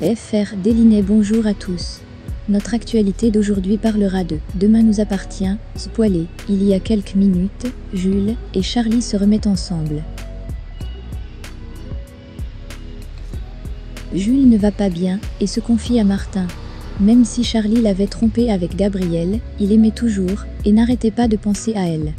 FR Délinet. Bonjour à tous. Notre actualité d'aujourd'hui parlera de « Demain nous appartient », spoilé. Il y a quelques minutes, Jules et Charlie se remettent ensemble. Jules ne va pas bien et se confie à Martin. Même si Charlie l'avait trompé avec Gabrielle, il aimait toujours et n'arrêtait pas de penser à elle.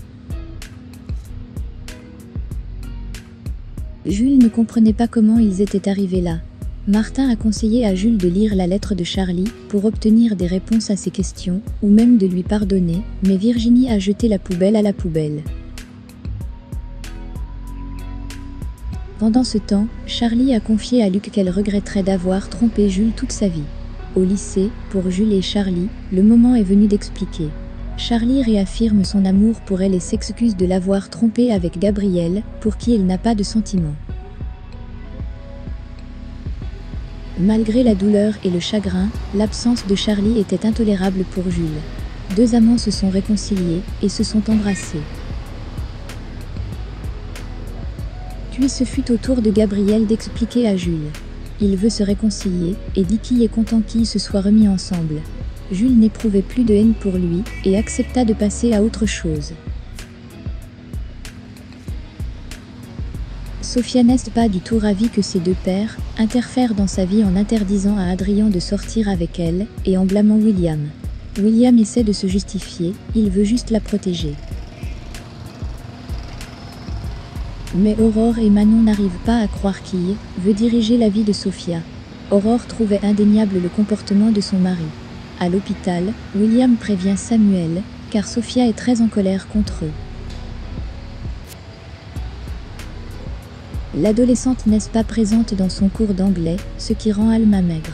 Jules ne comprenait pas comment ils étaient arrivés là. Martin a conseillé à Jules de lire la lettre de Charlie pour obtenir des réponses à ses questions, ou même de lui pardonner, mais Virginie a jeté la poubelle à la poubelle. Pendant ce temps, Charlie a confié à Luc qu'elle regretterait d'avoir trompé Jules toute sa vie. Au lycée, pour Jules et Charlie, le moment est venu d'expliquer. Charlie réaffirme son amour pour elle et s'excuse de l'avoir trompée avec Gabrielle, pour qui il n'a pas de sentiments. Malgré la douleur et le chagrin, l'absence de Charlie était intolérable pour Jules. Deux amants se sont réconciliés et se sont embrassés. Puis ce fut au tour de Gabrielle d'expliquer à Jules. Il veut se réconcilier et dit qu'il est content qu'ils se soient remis ensemble. Jules n'éprouvait plus de haine pour lui et accepta de passer à autre chose. Sophia n'est pas du tout ravie que ses deux pères interfèrent dans sa vie en interdisant à Adrien de sortir avec elle et en blâmant William. William essaie de se justifier, il veut juste la protéger. Mais Aurore et Manon n'arrivent pas à croire qu'il veut diriger la vie de Sophia. Aurore trouvait indéniable le comportement de son mari. À l'hôpital, William prévient Samuel, car Sophia est très en colère contre eux. L'adolescente n'est pas présente dans son cours d'anglais, ce qui rend Alma maigre.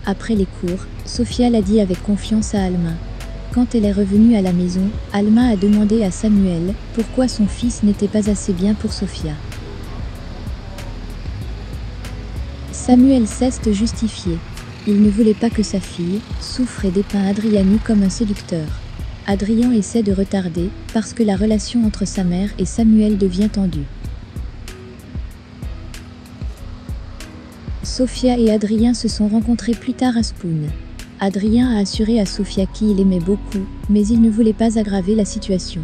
Après les cours, Sophia l'a dit avec confiance à Alma. Quand elle est revenue à la maison, Alma a demandé à Samuel pourquoi son fils n'était pas assez bien pour Sophia. Samuel cesse de justifier. Il ne voulait pas que sa fille souffre et dépeint Adriani comme un séducteur. Adrien essaie de retarder parce que la relation entre sa mère et Samuel devient tendue. Sophia et Adrien se sont rencontrés plus tard à Spoon. Adrien a assuré à Sophia qu'il aimait beaucoup, mais il ne voulait pas aggraver la situation.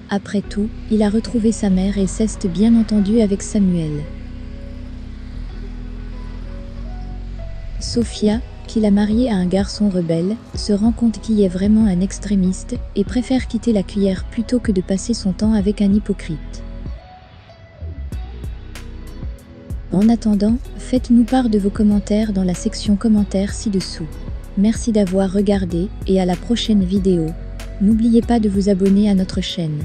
Après tout, il a retrouvé sa mère et s'est bien entendu avec Samuel. Sophia, qui l'a marié à un garçon rebelle, se rend compte qu'il est vraiment un extrémiste et préfère quitter la cuillère plutôt que de passer son temps avec un hypocrite. En attendant, faites-nous part de vos commentaires dans la section commentaires ci-dessous. Merci d'avoir regardé et à la prochaine vidéo. N'oubliez pas de vous abonner à notre chaîne.